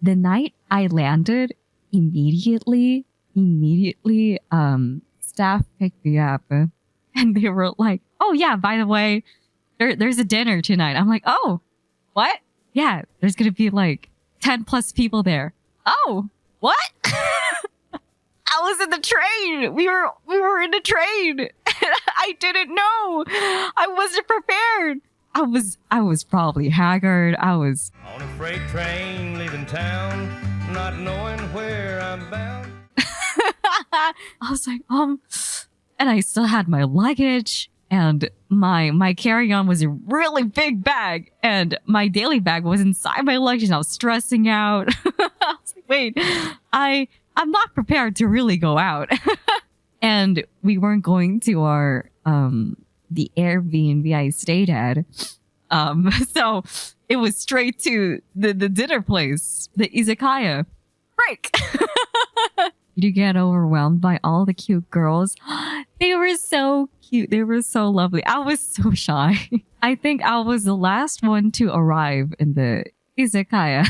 the night I landed, immediately, staff picked me up and they were like, "Oh yeah, by the way, there's a dinner tonight." I'm like, "Oh, what? Yeah, there's gonna be like 10 plus people there." "Oh, what?" I was in the train. We were in the train. I didn't know. I wasn't prepared. I was probably haggard. On a freight train leaving town, not knowing where I'm bound. I was like, and I still had my luggage and my carry-on was a really big bag and my daily bag was inside my luggage and I was stressing out. I was like, wait, I'm not prepared to really go out. And we weren't going to our the Airbnb I stayed at. So it was straight to the dinner place, the izakaya. Break. Did you get overwhelmed by all the cute girls? They were so cute. They were so lovely. I was so shy. I think I was the last one to arrive in the izakaya.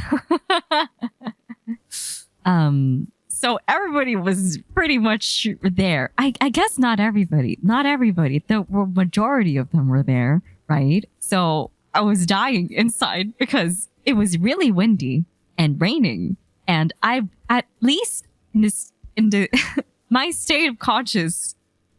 So everybody was pretty much there. I guess not everybody. Not everybody. The majority of them were there, right? So I was dying inside because it was really windy and raining. And I, at least in the my state of conscious,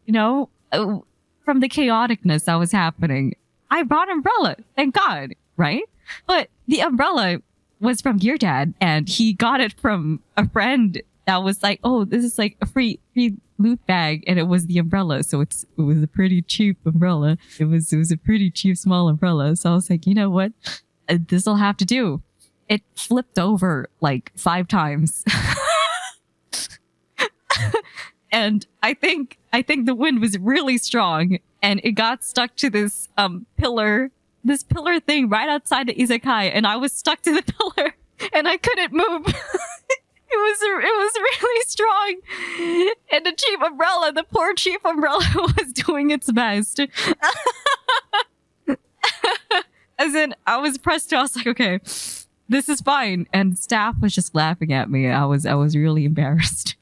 from the chaoticness that was happening, I brought an umbrella. Thank God, right? But the umbrella was from your dad, and he got it from a friend that was like, "Oh, this is like a free loot bag," and it was the umbrella. So it was a pretty cheap umbrella. It was a pretty cheap small umbrella. So I was like, you know what, this will have to do. It flipped over like 5 times. And I think the wind was really strong and it got stuck to this pillar thing right outside the izakaya, and I was stuck to the pillar and I couldn't move. It was really strong. And the poor cheap umbrella was doing its best. As in, I was pressed. I was like, okay, this is fine. And staff was just laughing at me. I was really embarrassed.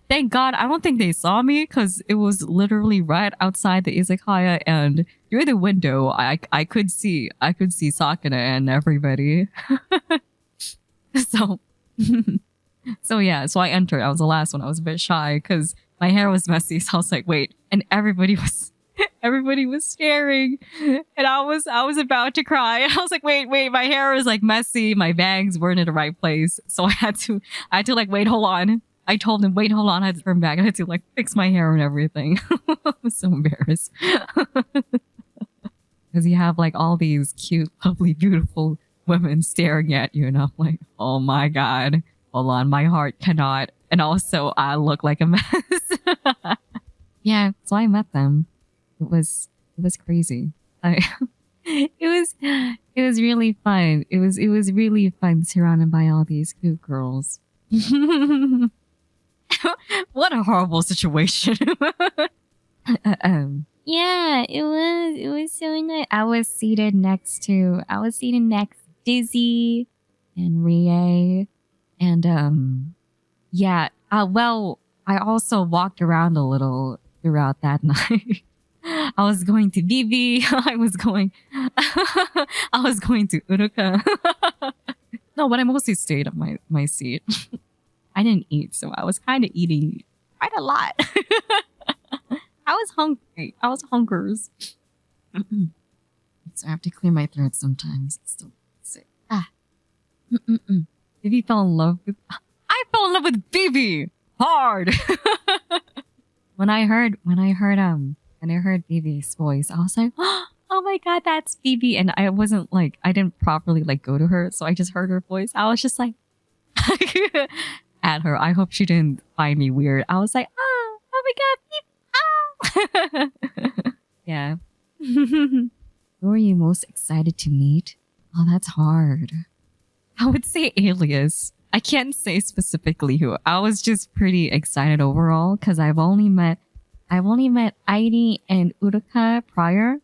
Thank God. I don't think they saw me because it was literally right outside the izakaya, and through the window, I could see Sakana and everybody. So, so I entered. I was the last one. I was a bit shy because my hair was messy. So I was like, wait, and everybody was staring, and I was about to cry. I was like, wait, my hair is like messy. My bangs weren't in the right place. So I had to like, wait, hold on. I told him, wait, hold on. I had to turn back. I had to like fix my hair and everything. I was so embarrassed. Because you have like all these cute, lovely, beautiful women staring at you. And I'm like, oh my God, hold on. My heart cannot. And also I look like a mess. Yeah. So I met them. It was crazy. It was really fun. It was really fun surrounded by all these cute girls. What a horrible situation. Yeah, it was so nice. I was seated next Dizzy and Rie, and yeah. Well, I also walked around a little throughout that night. I was going to Bibi. I was going to Uruka. No, but I mostly stayed on my seat. I didn't eat, so I was kind of eating quite a lot. I was hungry. I was hungers. So I have to clear my throat sometimes. It's still sick. Bibi fell in love with... I fell in love with Bibi! Hard! When I heard Bibi's voice, I was like, oh my God, that's Bibi. And I didn't properly like go to her. So I just heard her voice. I was just like, at her. I hope she didn't find me weird. I was like, oh my God, Bibi. Oh. Yeah. Who are you most excited to meet? Oh, that's hard. I would say Alias. I can't say specifically who. I was just pretty excited overall because I've only met Airi and Uruka prior.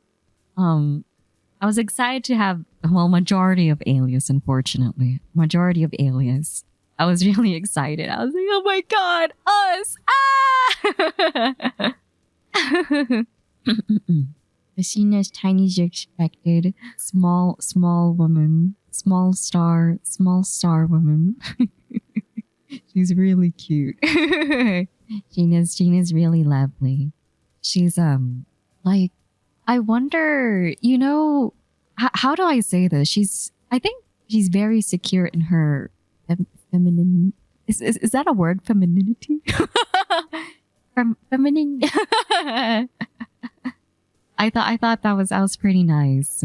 I was excited to have, well, majority of alias, unfortunately. Majority of alias. I was really excited. I was like, oh my god, us! Ah! Machina's tiny as you expected. Small woman. Small star woman. She's really cute. Gina's really lovely. She's like, I wonder, how do I say this? I think she's very secure in her feminine. Is that a word? Femininity? Feminine. I thought that was pretty nice.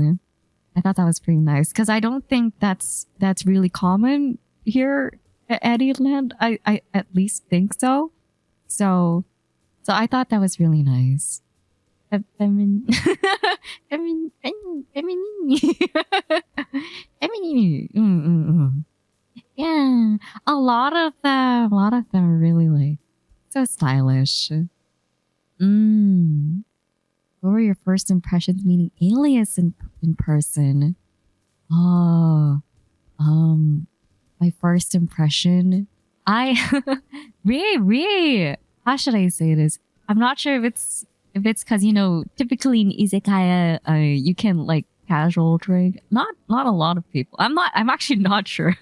I thought that was pretty nice because I don't think that's really common here at Eddieland. I at least think so. So I thought that was really nice. Feminine. Yeah, a lot of them are really like so stylish. What were your first impressions meeting Alias in person? Oh, my first impression. Really, how should I say this? I'm not sure if it's because typically in izakaya you can like casual drink. Not a lot of people. I'm actually not sure.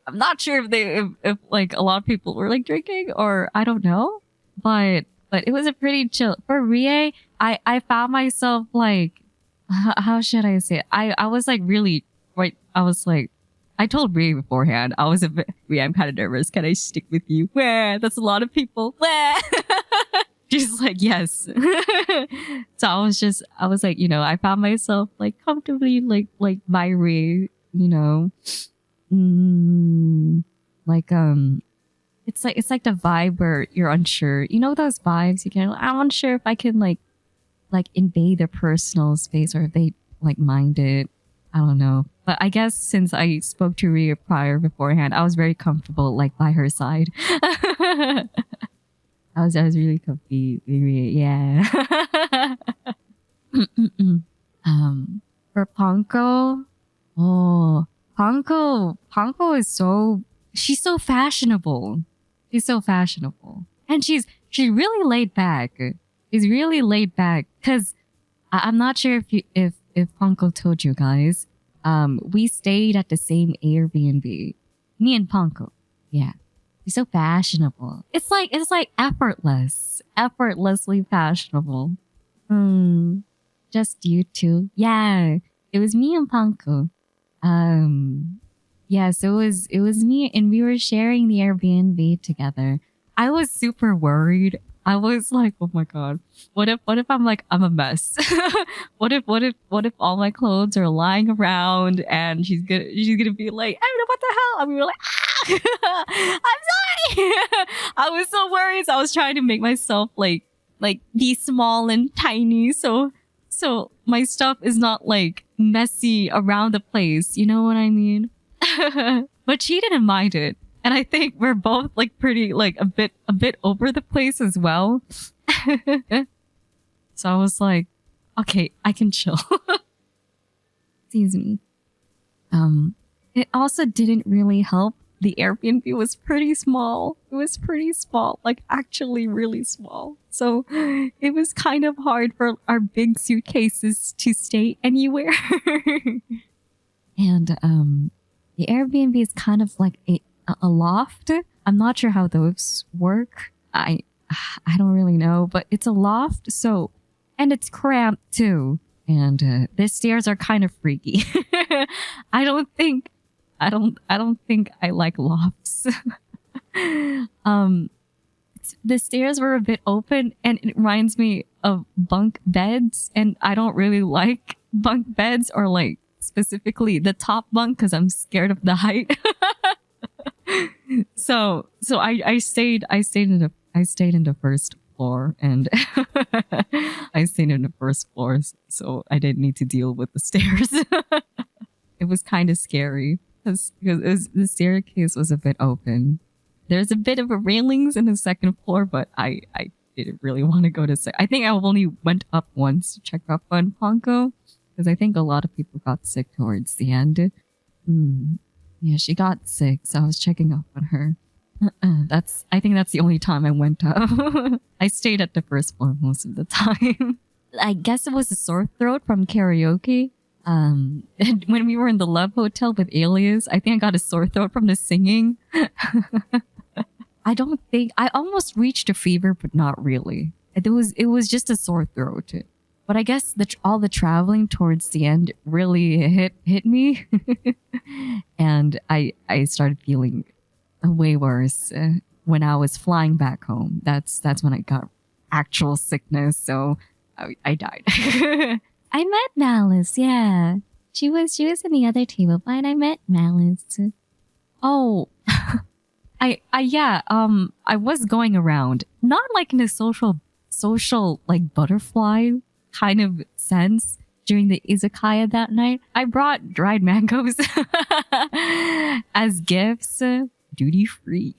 I'm not sure if like a lot of people were like drinking or I don't know. But it was a pretty chill for Rie. I found myself like how should I say it? I was like really right. I was like I told Rie beforehand. I was a bit Rie, I'm kind of nervous. Can I stick with you? Where that's a lot of people. Where she's like yes. So I was like I found myself like comfortably like by Rie. Like it's like the vibe where you're unsure. Those vibes I'm unsure if I can like invade their personal space or if they like mind it. I don't know. But I guess since I spoke to Ria beforehand, I was very comfortable like by her side. I was really comfy with Ria, yeah. For Ponko, Ponko is she's so fashionable. She's so fashionable. And she's really laid back. She's really laid back. Cause I'm not sure if Ponko told you guys. We stayed at the same Airbnb. Me and Ponko. Yeah. She's so fashionable. It's like effortless. Effortlessly fashionable. Just you two. Yeah. It was me and Ponko. Yeah, so it was me and we were sharing the Airbnb together. I was super worried. I was like, oh my god, what if I'm a mess? what if all my clothes are lying around and she's gonna be like, I don't know what the hell. And we were like, I'm sorry. I was so worried. So I was trying to make myself like be small and tiny, so my stuff is not like messy around the place. You know what I mean? But she didn't mind it. And I think we're both like pretty like a bit over the place as well. So I was like, okay, I can chill. Excuse me. It also didn't really help. The Airbnb was pretty small. It was pretty small, like actually really small. So it was kind of hard for our big suitcases to stay anywhere. And the Airbnb is kind of like a loft. I'm not sure how those work. I don't really know, but it's a loft. So, and it's cramped too. And the stairs are kind of freaky. I don't think I like lofts. The stairs were a bit open and it reminds me of bunk beds, and I don't really like bunk beds or like specifically the top bunk because I'm scared of the height. So I stayed in the first floor, and I stayed in the first floor, so I didn't need to deal with the stairs. It was kind of scary because the staircase was a bit open. There's a bit of a railings in the second floor, but I didn't really want to go to I think I only went up once to check up on Ponko. because I think a lot of people got sick towards the end. Mm. Yeah, she got sick, so I was checking up on her. I think that's the only time I went up. I stayed at the first floor most of the time. I guess it was a sore throat from karaoke. And when we were in the Love Hotel with Alias, I think I got a sore throat from the singing. I almost reached a fever, but not really. It was just a sore throat. But I guess all the traveling towards the end really hit me, and I started feeling way worse when I was flying back home. That's when I got actual sickness. So I died. I met Malice. Yeah, she was in the other table, but I met Malice. Oh, I was going around, not like in a social like butterfly kind of sense during the izakaya that night. I brought dried mangoes as gifts, duty free.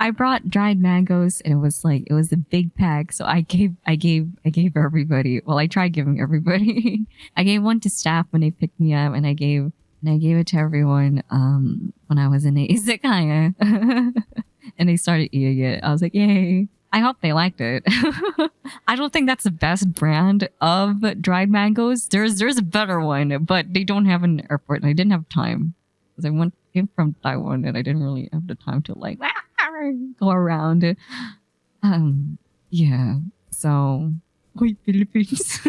I brought dried mangoes, and it was a big pack. So I gave everybody. Well, I tried giving everybody. I gave one to staff when they picked me up, and I gave it to everyone when I was in the izakaya. And they started eating it. I was like, yay. I hope they liked it. I don't think that's the best brand of dried mangoes. There's a better one, but they don't have an airport, and I didn't have time. Because I came from Taiwan, and I didn't really have the time to like go around. Yeah. So, Philippines.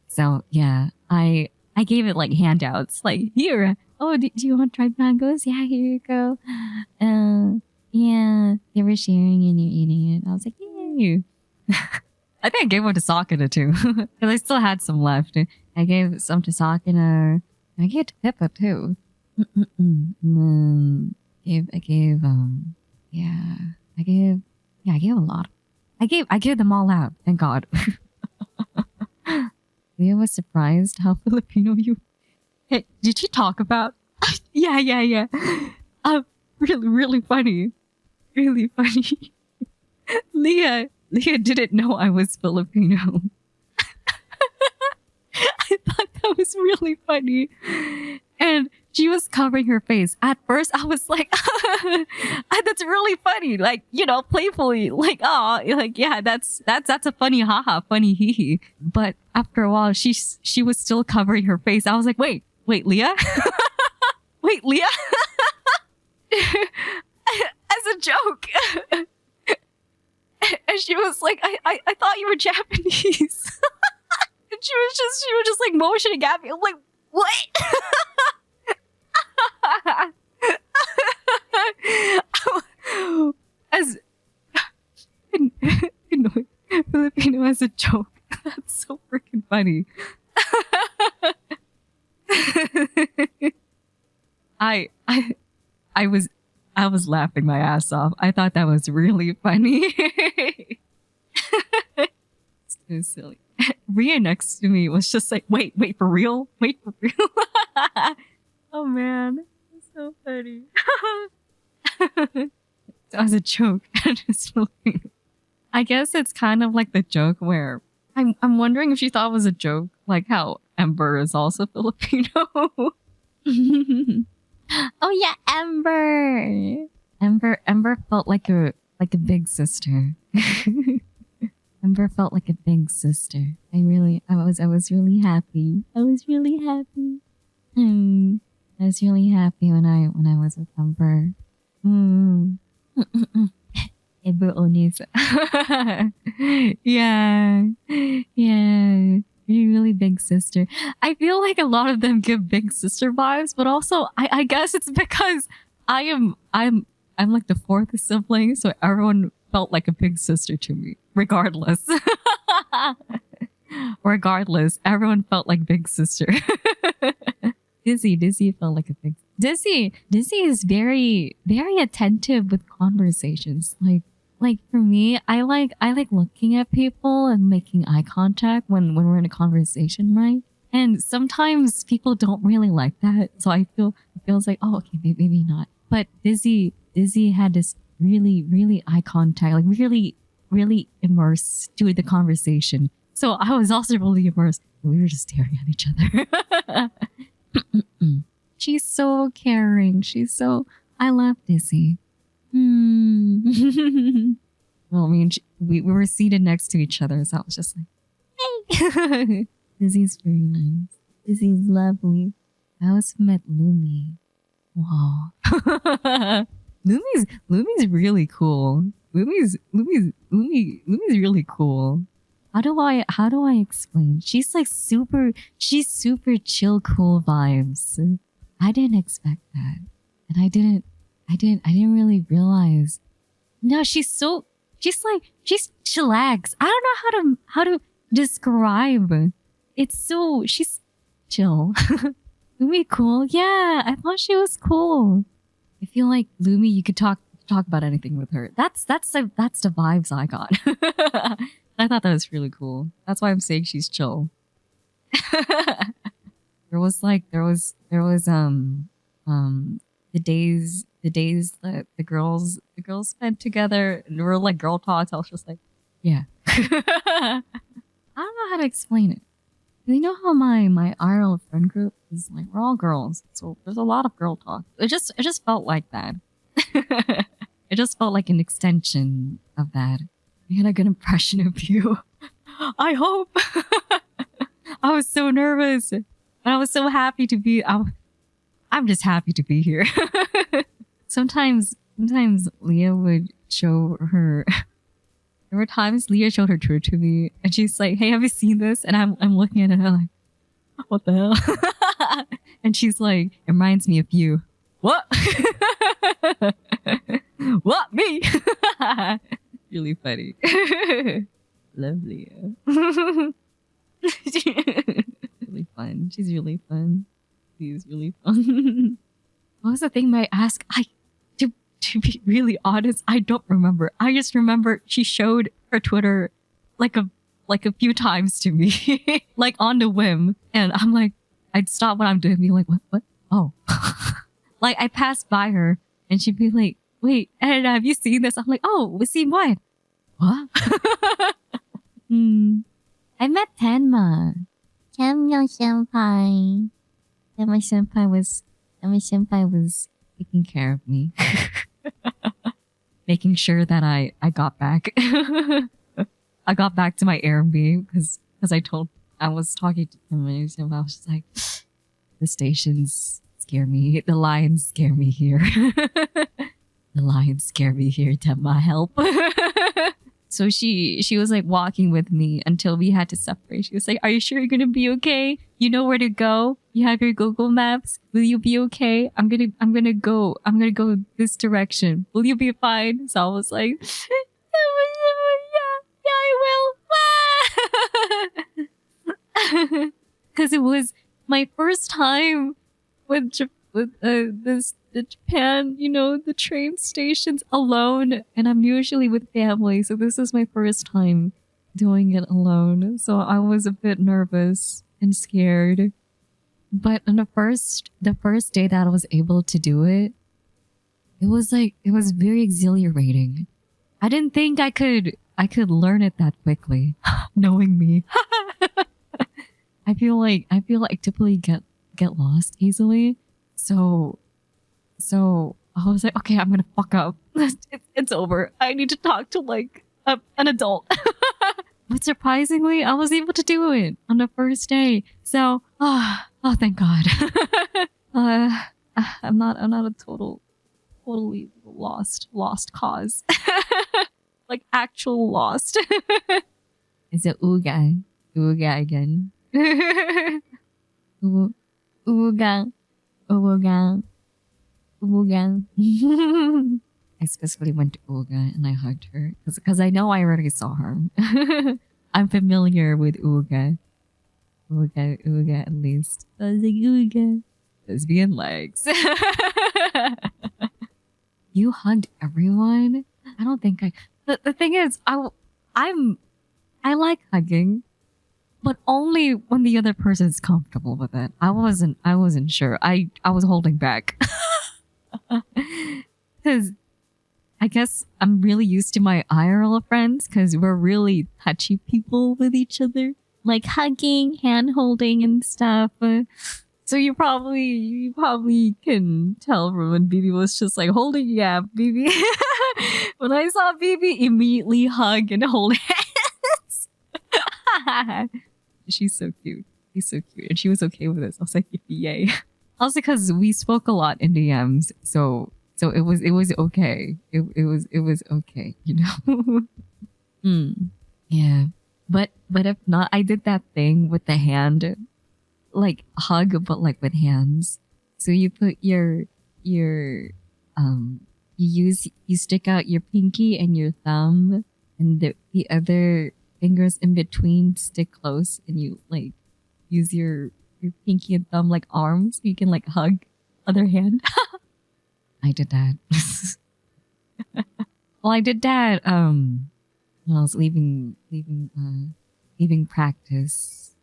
So yeah, I gave it like handouts, like here. Oh, do you want dried mangoes? Yeah, here you go. Yeah, they were sharing and you're eating it. I was like, yay. I think I gave one to Sakina too, because I still had some left. I gave some to Sakina. I gave it to Pippa too. I gave a lot. I gave them all out. Thank God. Leah was surprised how Filipino you. Hey, did you talk about? Yeah. Really funny. Really funny. Leah didn't know I was Filipino. I thought that was really funny. And she was covering her face. At first, I was like, that's really funny. Like, playfully. Like, oh, like, yeah, that's a funny haha, funny hee hee. But after a while, she was still covering her face. I was like, wait, Leah? Wait, Leah? As a joke. And she was like, I thought you were Japanese. And she was just like motioning at me. I'm like, what? As Filipino as a joke. That's so freaking funny. I was laughing my ass off. I thought that was really funny. It's so silly. Ria next to me was just like, wait for real? Wait for real? Oh man, that's so funny. That was a joke. I guess it's kind of like the joke where I'm wondering if she thought it was a joke, like how Ember is also Filipino. Oh yeah, Ember. Ember felt like a big sister. Ember felt like a big sister. I was really happy. I was really happy. I was really happy when I was with Ember. Ember Onis. Yeah. Really big sister. I feel like a lot of them give big sister vibes, but also I guess it's because I'm like the fourth sibling, so everyone felt like a big sister to me, regardless. Regardless, everyone felt like big sister. Dizzy felt like a big Dizzy is very, very attentive with conversations. Like for me, I like looking at people and making eye contact when we're in a conversation, right? And sometimes people don't really like that. So it feels like, oh, okay, maybe not. But Dizzy had this really, really eye contact, like really, really immersed to the conversation. So I was also really immersed. We were just staring at each other. She's so caring. I love Dizzy. Well, I mean, we were seated next to each other, so I was just like, hey. Dizzy's very nice. Dizzy's lovely. I also met Lumi. Wow. Lumi's really cool. Lumi's really cool. How do I explain? She's super chill, cool vibes. I didn't expect that. And I didn't really realize. No, she's chillax. I don't know how to describe. She's chill. Lumi cool. Yeah, I thought she was cool. I feel like Lumi, you could talk about anything with her. That's the vibes I got. I thought that was really cool. That's why I'm saying she's chill. there was the days that the girls spent together and we were like girl talks. I was just like, yeah. I don't know how to explain it. You know how my IRL friend group is like, we're all girls, so there's a lot of girl talk. It just felt like that. It just felt like an extension of that. I had a good impression of you. I hope. I was so nervous, but I was so happy to be. I'm just happy to be here. Sometimes Leah would show her. There were times Leah showed her Twitter to me, and she's like, "Hey, have you seen this?" And I'm looking at it, and I'm like, "What the hell?" And she's like, "It reminds me of you." What? What, me? Really funny. Love Leah. Really fun. She's really fun. She's really fun. What was the thing I asked? To be really honest, I don't remember. I just remember she showed her Twitter like a few times to me, like on the whim, and I'm like, I'd stop what I'm doing, and be like, what? Oh, like I passed by her, and she'd be like, wait, and have you seen this? I'm like, oh, we seen what? What? I met Tenma. Tenma senpai. Tenma senpai was taking care of me. Making sure that I got back. I got back to my Airbnb because I was talking to him and I was just like, the stations scare me. The lions scare me here. The lions scare me here. Tenma, help. So she was like walking with me until we had to separate. She was like, are you sure you're gonna be okay? You know where to go? You have your Google Maps? Will you be okay? I'm gonna go this direction. Will you be fine? So I was like, yeah, I will. Cause it was my first time with the Japan, you know, the train stations alone, and I'm usually with family, so this is my first time doing it alone. So I was a bit nervous and scared. But on the first day that I was able to do it, it was very exhilarating. I didn't think I could learn it that quickly, knowing me. I feel like I typically get lost easily. So I was like, okay, I'm gonna fuck up. It's over. I need to talk to like an adult. But surprisingly, I was able to do it on the first day. So, oh, thank God. I'm not a totally lost cause. Like actual lost. It's a Uga again. Uga. I specifically went to Uga and I hugged her because I know I already saw her. I'm familiar with Uga. Uga at least. I was like, Uga. Lesbian legs. You hugged everyone? I don't think the thing is, I like hugging, but only when the other person's comfortable with it. I wasn't sure. I was holding back. Cause I guess I'm really used to my IRL friends because we're really touchy people with each other, like hugging, hand holding, and stuff. So you probably can tell from when BB was just like holding, yeah, BB. When I saw BB, immediately hug and hold hands. She's so cute. She's so cute, and she was okay with this. I was like, yay. Also, because we spoke a lot in DMs, so it was okay. It was okay, you know. Yeah, but if not, I did that thing with the hand, like hug, but like with hands. So you put your um you stick out your pinky and your thumb, and the other fingers in between stick close, and you like use your pinky and thumb like arms so you can like hug other hand. I did that. Well, I did that when I was leaving practice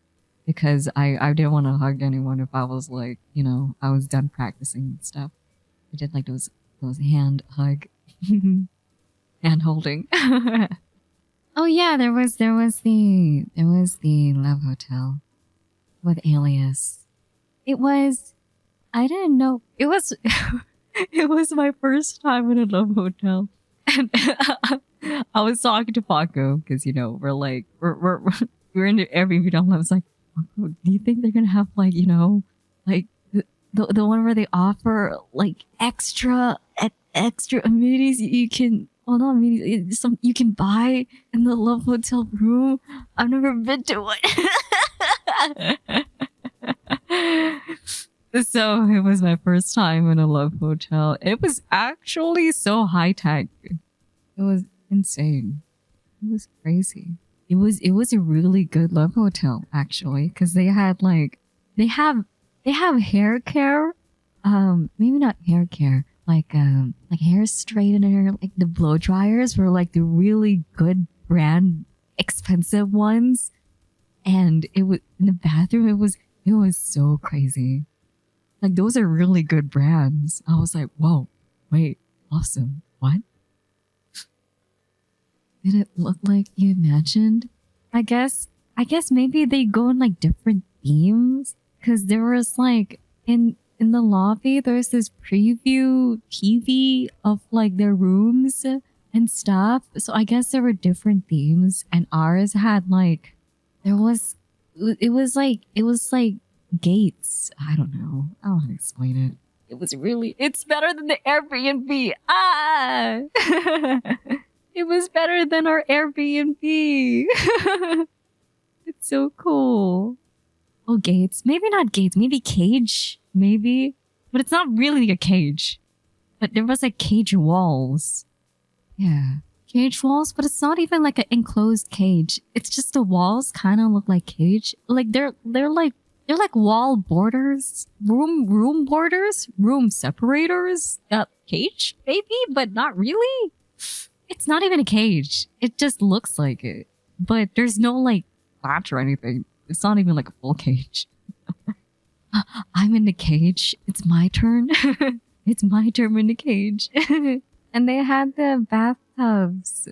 because I didn't want to hug anyone if I was like, I was done practicing and stuff. I did like those hand hug hand holding. Oh yeah, there was the Love Hotel with Alias. I didn't know it was it was my first time in a Love Hotel. And I was talking to Paco because we're like we're in the Airbnb down. I was like, Paco, do you think they're gonna have like like the one where they offer like extra amenities you can not amenities, some you can buy in the Love Hotel room? I've never been to one. So it was my first time in a Love Hotel. It was actually so high tech. It was insane. It was crazy. It was a really good Love Hotel actually, because they have hair care. Maybe not hair care. Like hair straightener. Like the blow dryers were like the really good brand, expensive ones. And it was in the bathroom. It was so crazy. Like those are really good brands. I was like, whoa, wait, awesome. What? Did it look like you imagined? I guess maybe they go in like different themes. Cause there was like in the lobby, there's this preview TV of like their rooms and stuff. So I guess there were different themes, and ours had like it was like gates. I don't know. I don't want to explain it. It's better than the Airbnb. Ah! It was better than our Airbnb. It's so cool. Oh, gates. Maybe not gates. Maybe cage. Maybe. But it's not really a cage. But there was like cage walls. Yeah. Cage walls, but it's not even like an enclosed cage. It's just the walls kind of look like cage. Like they're like wall borders, room borders, room separators. Cage maybe, but not really. It's not even a cage. It just looks like it, but there's no like latch or anything. It's not even like a full cage. I'm in the cage. It's my turn. It's my turn in the cage. And they had the bathtubs,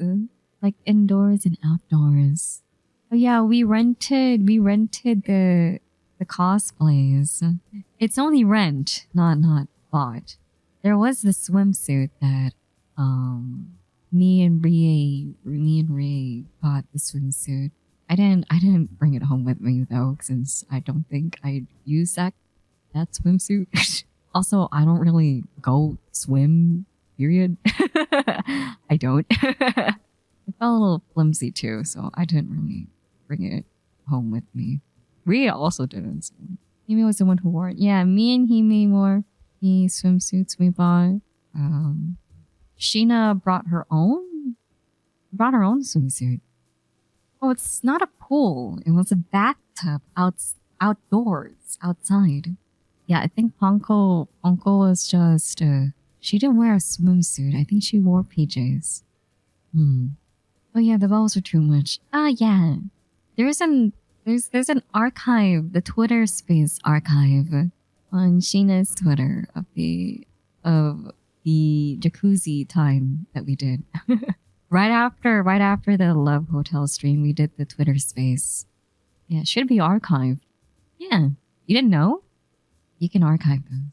like indoors and outdoors. Oh yeah, we rented the cosplays. It's only rent, not bought. There was the swimsuit that me and Ray bought the swimsuit. I didn't bring it home with me though, since I don't think I'd use that swimsuit. Also, I don't really go swim, period. I don't. It felt a little flimsy too, so I didn't really bring it home with me. Rhea also didn't. So Hime was the one who wore it. Yeah, me and Hime wore the swimsuits we bought. Sheena brought her own swimsuit. Oh, it's not a pool. It was a bathtub outdoors, outside. Yeah, I think Ponko was just, she didn't wear a swimsuit. I think she wore PJs. Oh yeah, the balls were too much. Yeah. There's an archive, the Twitter space archive on Sheena's Twitter of the jacuzzi time that we did. Right after the Love Hotel stream, we did the Twitter space. Yeah, it should be archived. Yeah. You didn't know? You can archive those.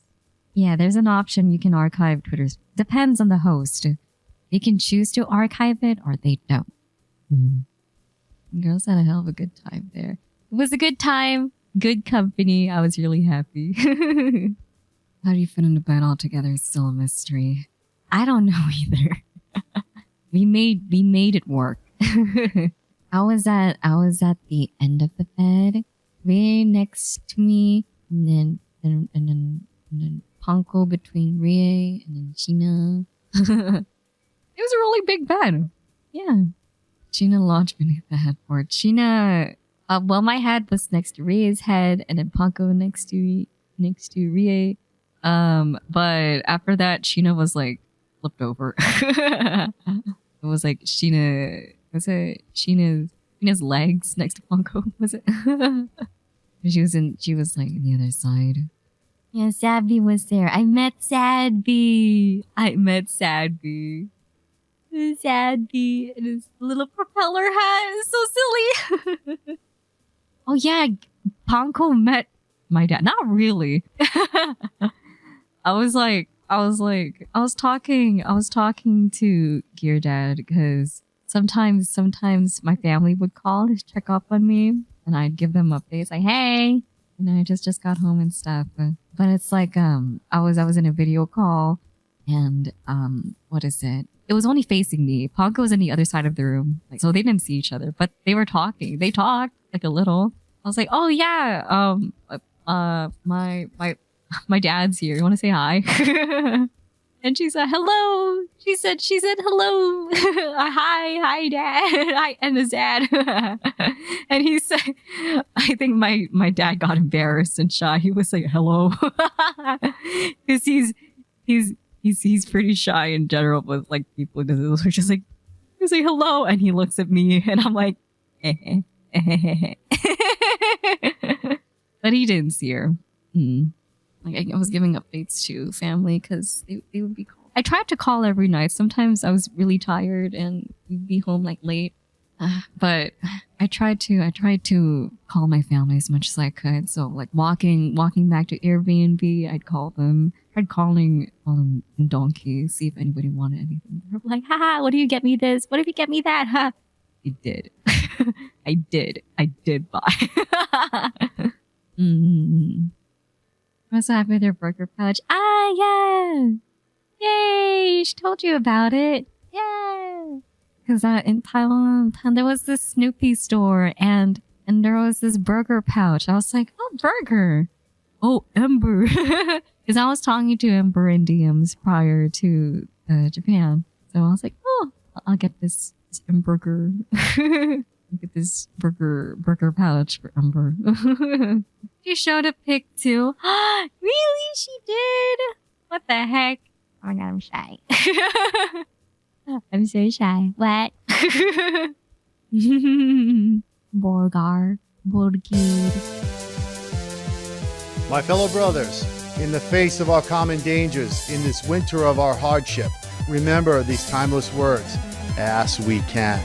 Yeah, there's an option you can archive Twitter's. Depends on the host. They can choose to archive it or they don't. Girls had a hell of a good time there. It was a good time. Good company. I was really happy. How do you fit into bed all together is still a mystery. I don't know either. We made it work. I was at the end of the bed, Rie next to me, and then Panko between Rie and then Sheena. It was a really big bed. Yeah. Sheena lodged beneath the headboard. Sheena, my head was next to Rie's head, and then Panko next to Rie. But after that, Sheena was like flipped over. It was like Sheena's legs next to Panko, was it? She was like on the other side. Yeah, Sadby was there. I met Sadby and his little propeller hat is so silly. Oh yeah, Panko met my dad. Not really. I was talking to Gear Dad because sometimes my family would call to check up on me and I'd give them updates like, hey, I just got home and stuff. But it's like, I was in a video call and, what is it? It was only facing me. Panko was on the other side of the room. Like, so they didn't see each other, but they were talking. They talked like a little. I was like, oh yeah, my dad's here. You want to say hi? And she said, hello. She said, hello. Hi, dad. Hi, and his dad. And he said, I think my dad got embarrassed and shy. He was like, hello. Cause he's pretty shy in general with like people. He's just like, he's like, hello. And he looks at me and I'm like, but he didn't see her. Like I was giving updates to family because they would be called. I tried to call every night. Sometimes I was really tired and we'd be home like late. But I tried to call my family as much as I could. So like walking back to Airbnb, I'd call them. I'd calling Donkey, see if anybody wanted anything. They're like, haha, what do you get me this? What if you get me that? Ha! I did. I did buy. I'm so happy with their burger pouch. Ah, yeah! Yay! She told you about it. Yeah! Because in Taiwan, there was this Snoopy store and there was this burger pouch. I was like, oh, burger! Oh, Ember! Because I was talking to Ember in DMs prior to Japan. So I was like, oh, I'll get this Emburger. Get this burger pouch for Ember. She showed a pic too. Really? She did? What the heck? Oh my god, I'm shy. I'm so shy. What? Borgir. My fellow brothers, in the face of our common dangers, in this winter of our hardship, remember these timeless words, as we can.